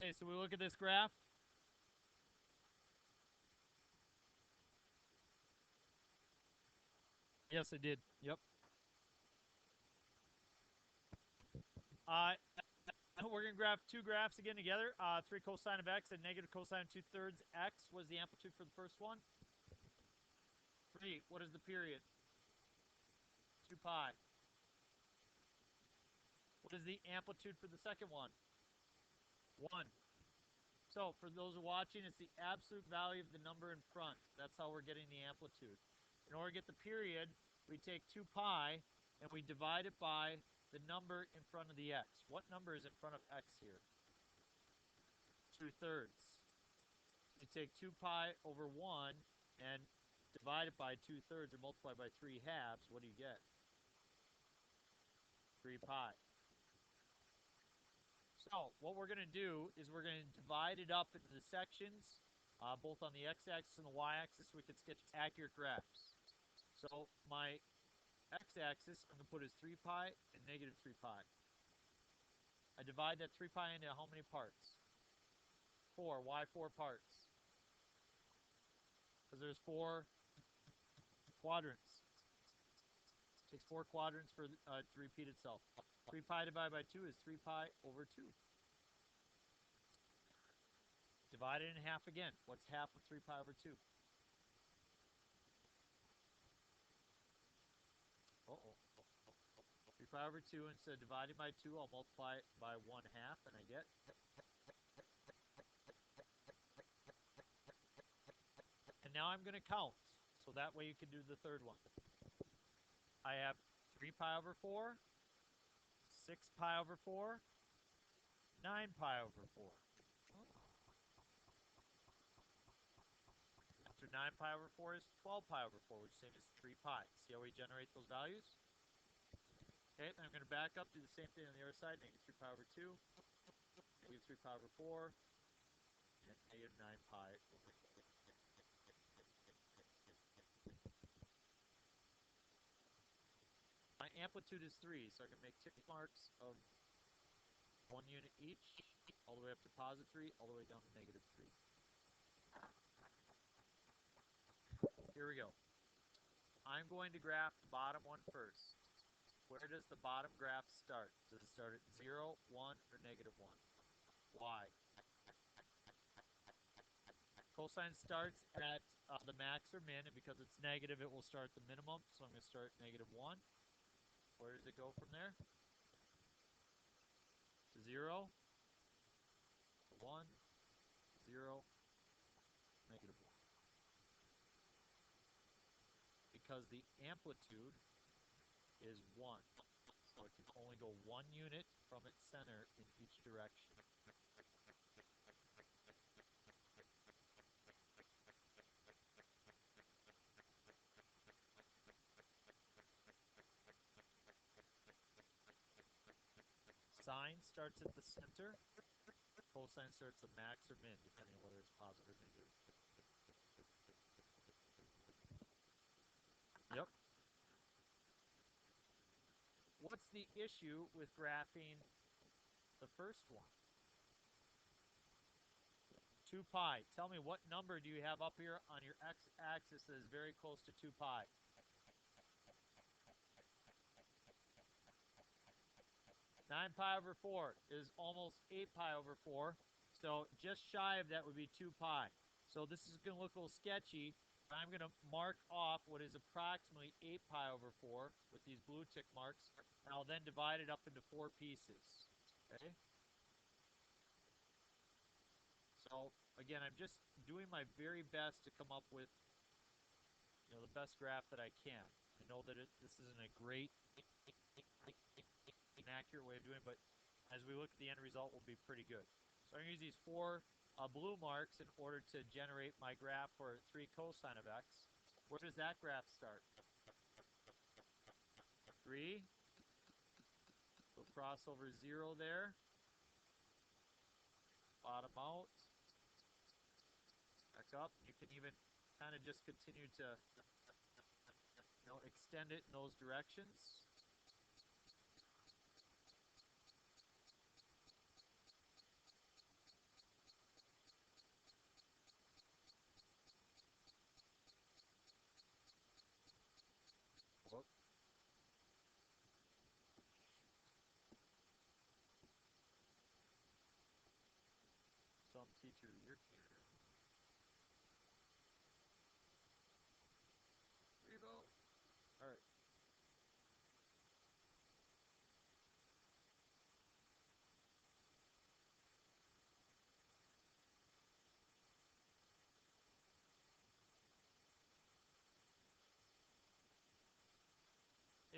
Okay, so we look at this graph. Yes, I did. Yep. We're going to graph two graphs again together. 3 cosine of x and negative cosine of 2/3 x was the amplitude for the first one. 3, what is the period? 2 pi. What is the amplitude for the second one? 1. So for those who are watching, it's the absolute value of the number in front. That's how we're getting the amplitude. In order to get the period, we take 2 pi and we divide it by the number in front of the x. What number is in front of x here? 2/3. You take 2 pi over 1 and divide it by 2/3 or multiply by 3/2. What do you get? 3 pi. So what we're going to do is we're going to divide it up into the sections, both on the x-axis and the y-axis, so we can sketch accurate graphs. So my x-axis, I'm going to put as 3 pi and negative 3 pi. I divide that 3 pi into how many parts? 4. Why 4 parts? Because there's 4 quadrants. It takes 4 quadrants for to repeat itself. 3 pi divided by 2 is 3 pi over 2. Divide it in half again. What's half of 3 pi over 2? Uh-oh. 3 pi over 2, instead of dividing by 2, I'll multiply it by 1/2, and I get... And now I'm going to count, so that way you can do the third one. I have 3 pi over 4, 6 pi over 4, 9 pi over 4. After 9 pi over 4 is 12 pi over 4, which is the same as 3 pi. See how we generate those values? Okay, then I'm going to back up, do the same thing on the other side. Negative 3 pi over 2, negative 3 pi over 4, and negative 9 pi over 4. My amplitude is 3, so I can make tick marks of 1 unit each, all the way up to positive 3, all the way down to negative 3. Here we go. I'm going to graph the bottom one first. Where does the bottom graph start? Does it start at 0, 1, or negative 1? Why? Cosine starts at the max or min, and because it's negative, it will start the minimum. So I'm going to start at negative 1. Where does it go from there? To 0, 1, 0, negative 1. Because the amplitude is 1. So it can only go 1 unit from its center in each direction. Sine starts at the center. Cosine starts at max or min, depending on whether it's positive or negative. Yep. What's the issue with graphing the first one? 2 pi. Tell me, what number do you have up here on your x-axis that is very close to 2 pi? 9 pi over 4 is almost 8 pi over 4. So just shy of that would be 2 pi. So this is going to look a little sketchy. I'm going to mark off what is approximately 8 pi over 4 with these blue tick marks, and I'll then divide it up into 4 pieces. Okay? So again, I'm just doing my very best to come up with, the best graph that I can. I know that this isn't a great, accurate way of doing it, but as we look at the end result, will be pretty good. So I'm going to use these 4 blue marks in order to generate my graph for 3 cosine of x. Where does that graph start? 3. So cross over 0 there. Bottom out. Back up. You can even kind of just continue to extend it in those directions. teacher, your teacher. Revo. All right.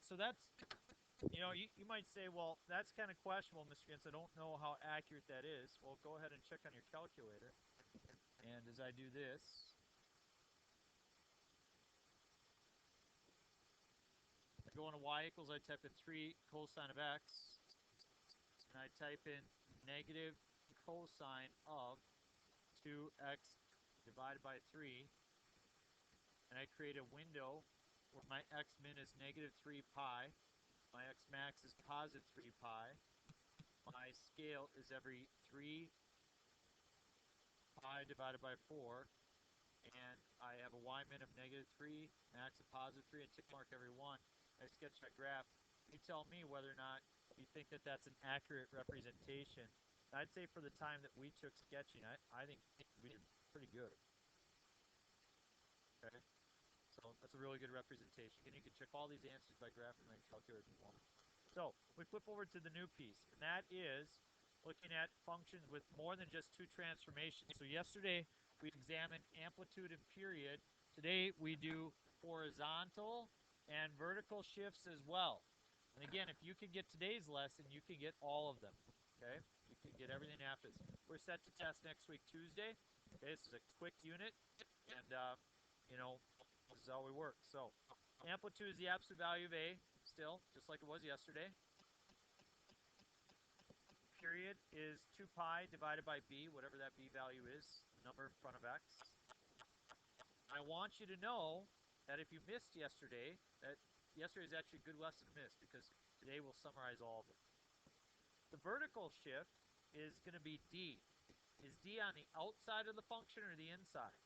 So that's, you might say, well, that's kind of questionable, Mr. Gintz. I don't know how accurate that is. Well, go ahead and check on your calculator. And as I do this, I go into y equals, I type in 3 cosine of x, and I type in negative cosine of 2x divided by 3, and I create a window where my x min is negative 3 pi, my x max is positive 3 pi, my scale is every 3 pi divided by 4, and I have a y min of negative 3, max of positive 3, and tick mark every one. I sketch my graph. You tell me whether or not you think that that's an accurate representation. I'd say for the time that we took sketching, I think we did pretty good. Okay, so that's a really good representation. And you can check all these answers by graphing my calculator if you want. So we flip over to the new piece, and that is looking at functions with more than just two transformations. So yesterday we examined amplitude and period. Today we do horizontal and vertical shifts as well. And again, if you can get today's lesson, you can get all of them. Okay, you can get everything after this. We're set to test next week, Tuesday. Okay, this is a quick unit, and this is how we work. So amplitude is the absolute value of A, still, just like it was yesterday. Period is 2 pi divided by B, whatever that B value is, the number in front of x. I want you to know that if you missed yesterday, that yesterday is actually a good lesson to miss, because today we'll summarize all of it. The vertical shift is going to be D. Is D on the outside of the function or the inside?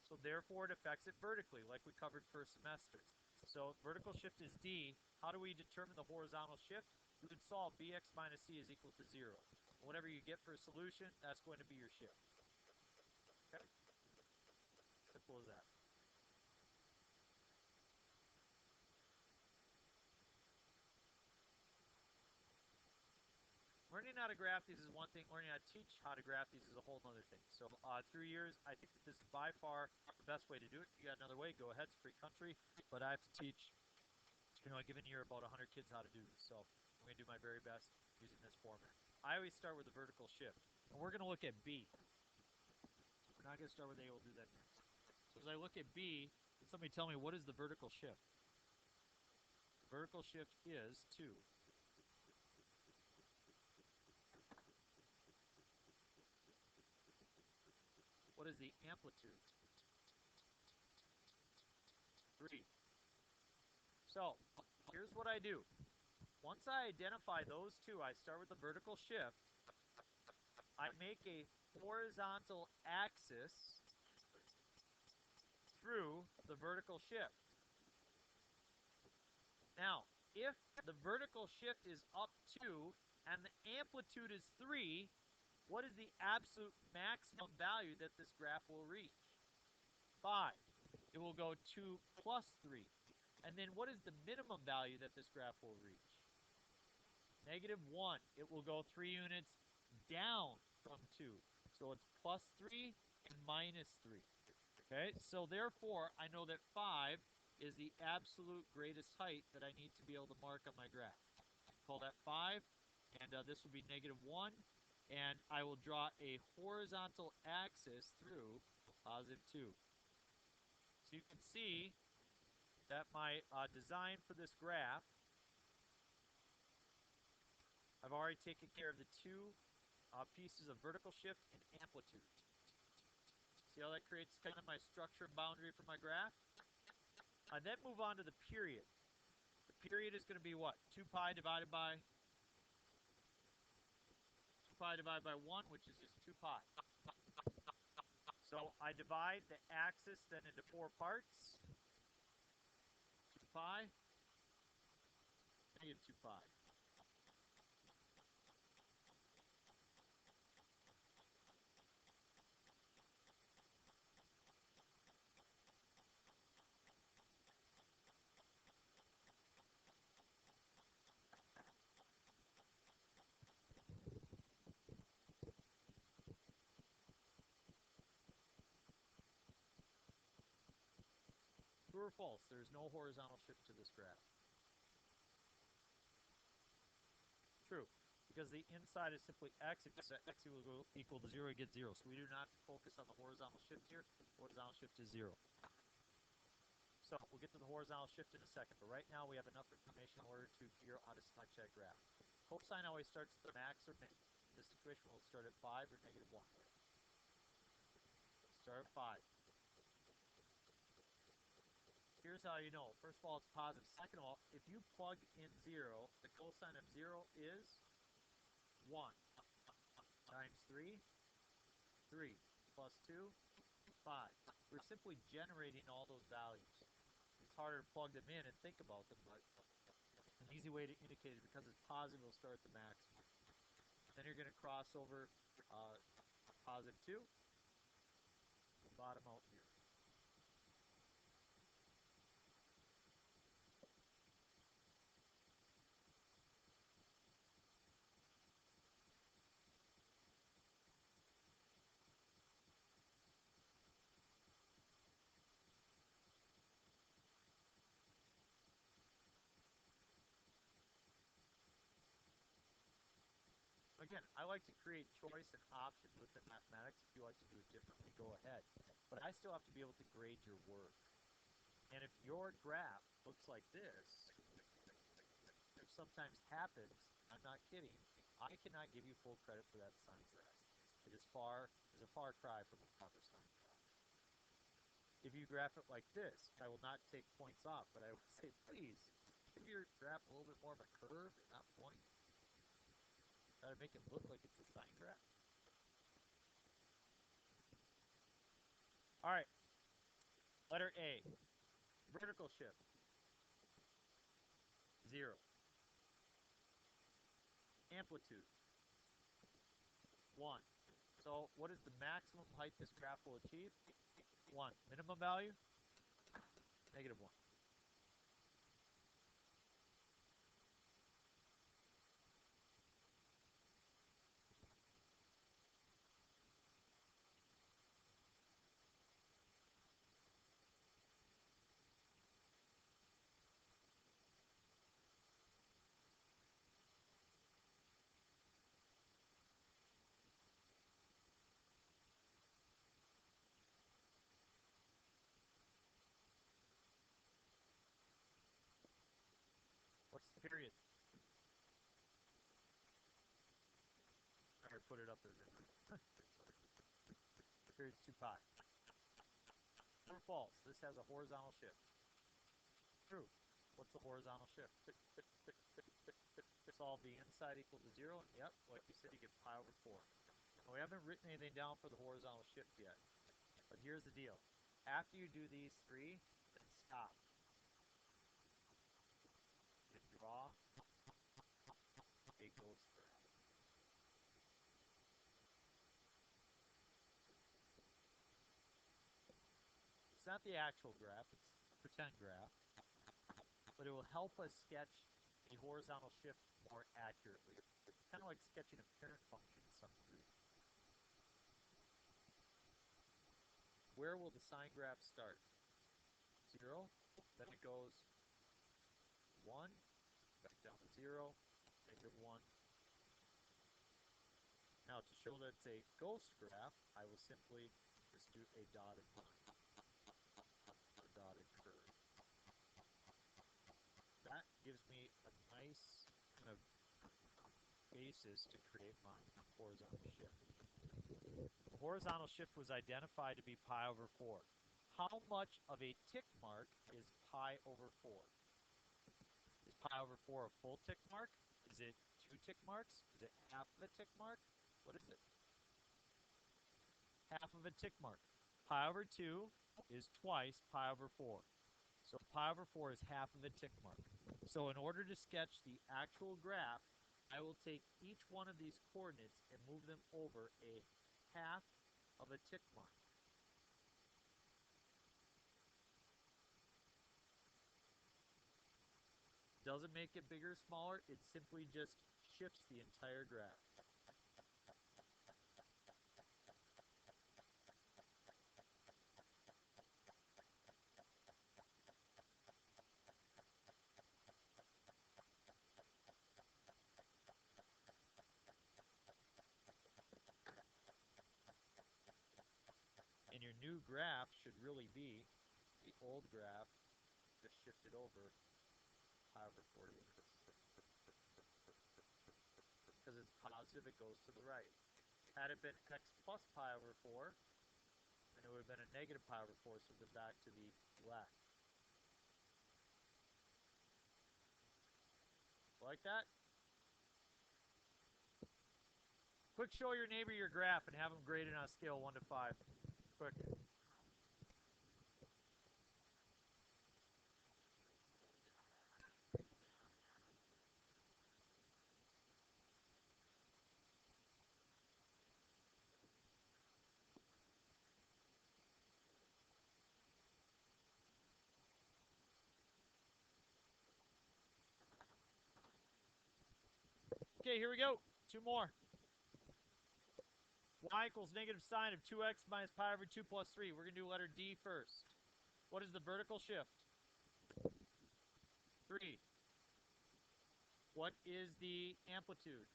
So therefore it affects it vertically, like we covered first semester. So vertical shift is D. How do we determine the horizontal shift? We would solve bx minus c is equal to 0. Whatever you get for a solution, that's going to be your shift. Okay? Simple as that. Learning how to graph these is one thing. Learning how to teach how to graph these is a whole other thing. So through years, I think that this is by far the best way to do it. If you got another way, go ahead. It's a free country. But I have to teach, a given year, about 100 kids how to do this. So I'm going to do my very best using this format. I always start with the vertical shift. And we're going to look at B. We're not going to start with A. We'll do that next. So as I look at B, can somebody tell me what is the vertical shift? The vertical shift is 2. What is the amplitude? 3. So here's what I do. Once I identify those two, I start with the vertical shift. I make a horizontal axis through the vertical shift. Now, if the vertical shift is up 2 and the amplitude is 3, what is the absolute maximum value that this graph will reach? 5. It will go 2 plus 3. And then what is the minimum value that this graph will reach? Negative 1. It will go 3 units down from 2. So it's plus 3 and minus 3. Okay, so therefore, I know that 5 is the absolute greatest height that I need to be able to mark on my graph. Call that 5, and this will be negative 1. And I will draw a horizontal axis through positive 2. So you can see that my design for this graph, I've already taken care of the two pieces of vertical shift and amplitude. See how that creates kind of my structure and boundary for my graph? I then move on to the period. The period is going to be what? 2 pi divided by 1, which is just 2 pi. So I divide the axis then into 4 parts. 2 pi, negative 2 pi. True or false? There is no horizontal shift to this graph. True, because the inside is simply x. If x equal to 0, you get 0. So we do not focus on the horizontal shift here. Horizontal shift is 0. So we'll get to the horizontal shift in a second, but right now we have enough information in order to figure out how to select that graph. Cosine always starts at the max or min. In this situation, we'll start at 5 or negative 1. Start at 5. Here's how you know. First of all, it's positive. Second of all, if you plug in 0, the cosine of 0 is 1 times 3, 3 plus 2, 5. We're simply generating all those values. It's harder to plug them in and think about them, but an easy way to indicate it, because it's positive, we'll start at the maximum. Then you're going to cross over positive 2, bottom out here. Again, I like to create choice and options within mathematics. If you like to do it differently, go ahead. But I still have to be able to grade your work. And if your graph looks like this, which sometimes happens, I'm not kidding, I cannot give you full credit for that sine graph. It is a far cry from a proper sine graph. If you graph it like this, I will not take points off, but I will say, please, give your graph a little bit more of a curve and not point. Try to make it look like it's a sine graph. All right. Letter A. Vertical shift. 0. Amplitude. 1. So what is the maximum height this graph will achieve? 1. Minimum value? Negative 1. What's the period? I put it up there. Period's 2 pi. True or false? This has a horizontal shift. True. What's the horizontal shift? Solve the inside equal to 0. Yep, like you said, you get pi over 4. Now, we haven't written anything down for the horizontal shift yet. But here's the deal. After you do these 3, then stop. And draw a ghost graph. It's not the actual graph, it's a pretend graph. But it will help us sketch a horizontal shift more accurately. It's kind of like sketching a parent function to some degree. Where will the sine graph start? 0, then it goes 1, back down to 0, negative 1. Now, to show that it's a ghost graph, I will simply just do a dotted line, a dotted curve. That gives me a nice kind of basis to create my horizontal shift. The horizontal shift was identified to be pi over 4. How much of a tick mark is pi over 4? Is pi over 4 a full tick mark? Is it 2 tick marks? Is it half of a tick mark? What is it? Half of a tick mark. Pi over 2 is twice pi over 4. So pi over 4 is half of a tick mark. So in order to sketch the actual graph, I will take each one of these coordinates and move them over a half of a tick mark. Doesn't make it bigger or smaller, it simply just shifts the entire graph. new graph should really be the old graph just shifted over pi over 40. Because it's positive, it goes to the right. Had it been x plus pi over 4, then it would have been a negative pi over 4, so it's back to the left. Like that? Quick show your neighbor your graph and have them grade it on a scale 1 to 5. Quick. Okay, here we go. Two more. Y equals negative sine of 2x minus pi over 2 plus 3. We're going to do letter D first. What is the vertical shift? 3. What is the amplitude?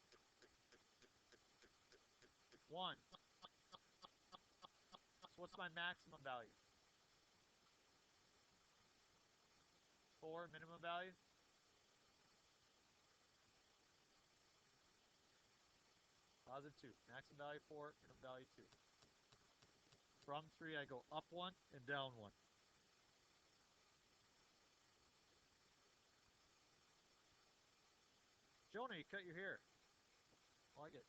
1. So what's my maximum value? 4. Minimum value? Positive 2. Maximum value 4. Minimum value 2. From 3, I go up 1 and down 1. Jonah, you cut your hair. I like it.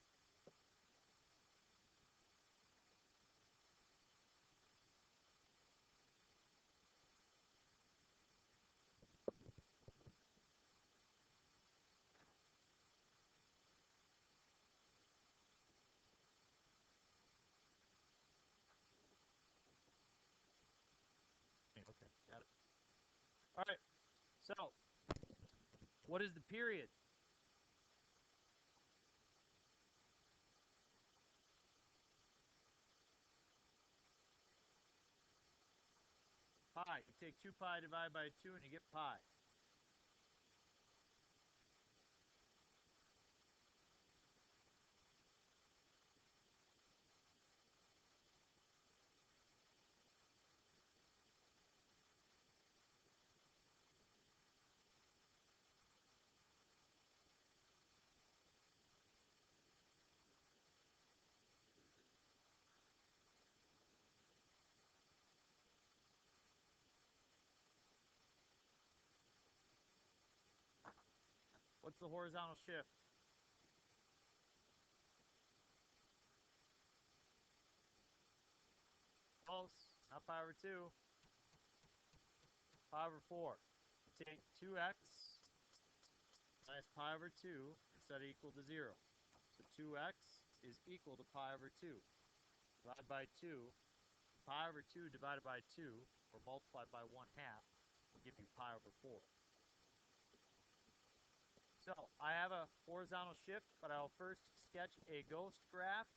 Okay, got it. All right, so what is the period? Pi. You take 2 pi divided by 2 and you get pi. What's the horizontal shift? Close. Not pi over 2. Pi over 4. Take 2x minus pi over 2 and set it equal to 0. So 2x is equal to pi over 2. Divided by 2. Pi over 2 divided by 2, or multiplied by 1/2, will give you pi over 4. So I have a horizontal shift, but I'll first sketch a ghost graph.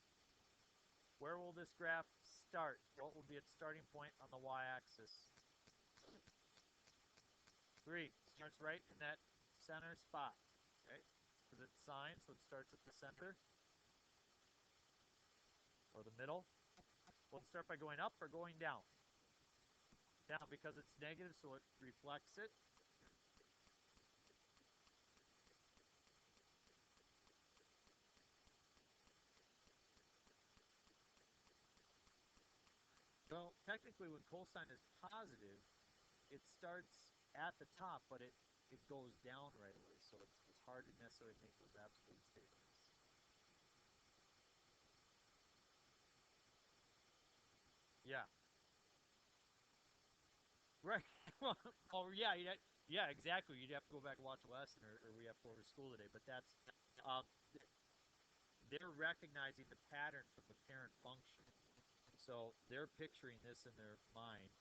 Where will this graph start? What will be its starting point on the y-axis? 3 starts right in that center spot, okay? Because it's sine, so it starts at the center or the middle. Will it start by going up or going down? Down, because it's negative, so it reflects it. Well, technically, when cosine is positive, it starts at the top, but it goes down right away. So it's hard to necessarily make those absolute statements. Yeah. Right. Oh, yeah. Yeah, exactly. You'd have to go back and watch a lesson, or we have to go over to school today. But that's um, they're recognizing the pattern from the parent function. So they're picturing this in their mind,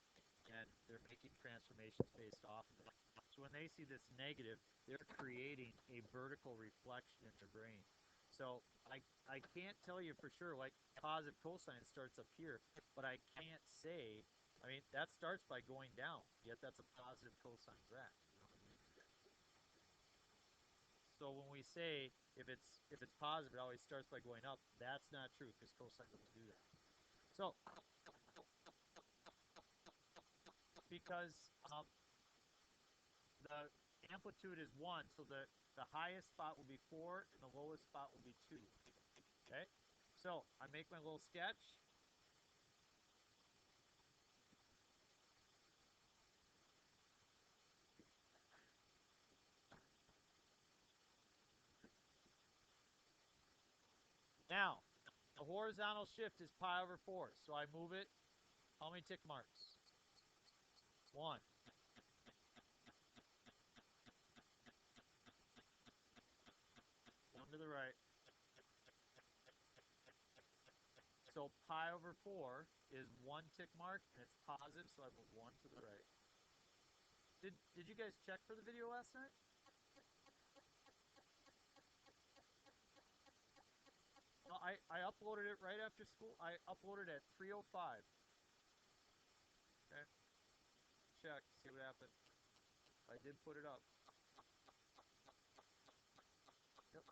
and they're making transformations based off of it. So when they see this negative, they're creating a vertical reflection in their brain. So I can't tell you for sure, like positive cosine starts up here, but I can't say, I mean, that starts by going down, yet that's a positive cosine graph. You know what I mean? So when we say if it's positive, it always starts by going up, that's not true because cosine doesn't do that. So because the amplitude is 1, so the highest spot will be 4 and the lowest spot will be 2. Okay? So I make my little sketch. Now, the horizontal shift is pi over 4, so I move it. How many tick marks? 1. One to the right. So pi over 4 is 1 tick mark, and it's positive, so I move 1 to the right. Did you guys check for the video last night? No, I uploaded it right after school. I uploaded at 3:05. Okay. Check, see what happened. I did put it up. Yep.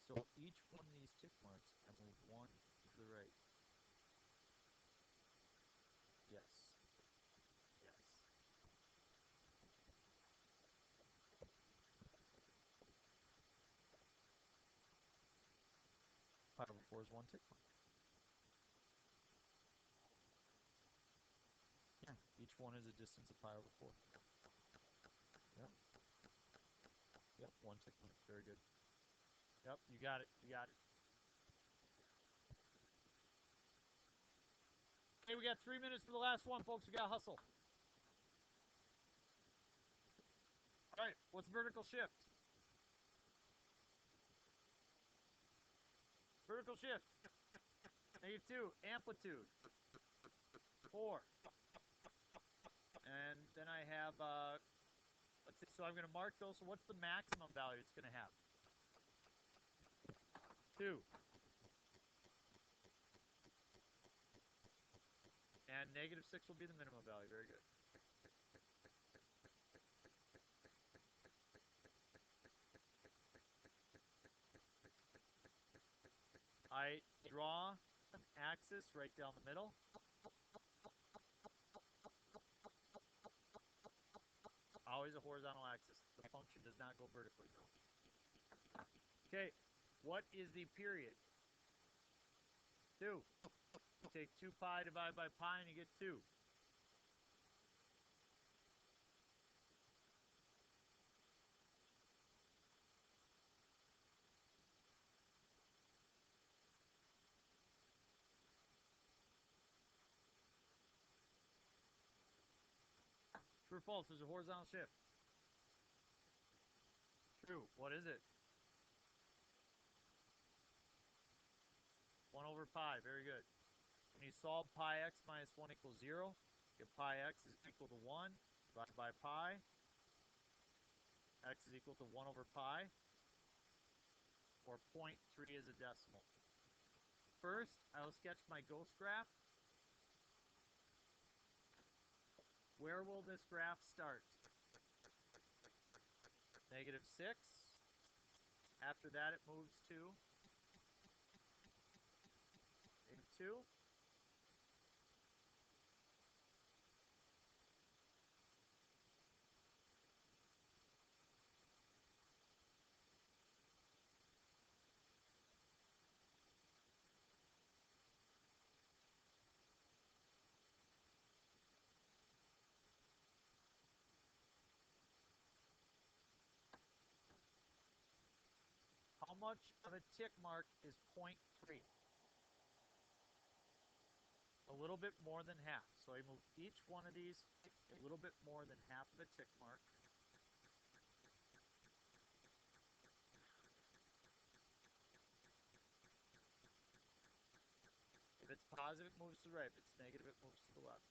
So each one of these tick marks, I move 1 to the right. Yes. Yes. Pi over 4 is 1 tick mark. Yeah, each one is a distance of pi over 4. Yep. Yep, 1 tick mark. Very good. Yep, you got it. You got it. Okay, we got 3 minutes for the last one, folks. We got to hustle. All right, what's vertical shift? Vertical shift. -2. Amplitude. 4. And then I have, let's see, so I'm going to mark those. So what's the maximum value it's going to have? 2. And -6 will be the minimum value. Very good. I draw an axis right down the middle. Always a horizontal axis. The function does not go vertically. Okay, what is the period? 2. You take 2 pi, divide by pi, and you get 2. True or false? There's a horizontal shift. True. What is it? 1 over pi. Very good. When you solve pi x minus 1 equals 0, get pi x is equal to 1 divided by pi. X is equal to 1 over pi, or 0.3 is a decimal. First, I will sketch my ghost graph. Where will this graph start? -6. After that, it moves to -2. How much of a tick mark is 0.3? A little bit more than half. So I move each one of these a little bit more than half of a tick mark. If it's positive, it moves to the right. If it's negative, it moves to the left.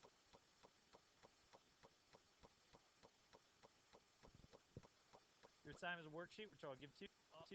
Your assignment is a worksheet, which I'll give to you.